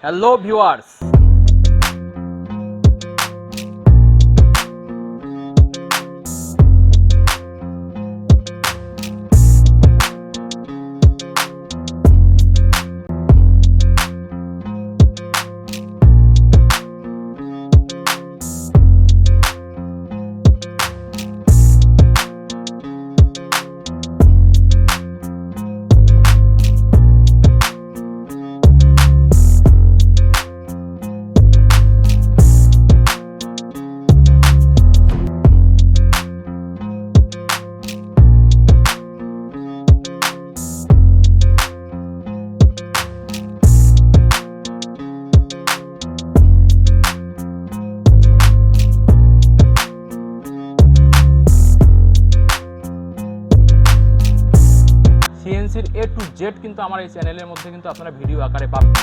Hello viewers, সিএনসির A to Z কিন্তু আমার এই চ্যানেলের মধ্যে কিন্তু আপনারা ভিডিও আকারে পাবেন।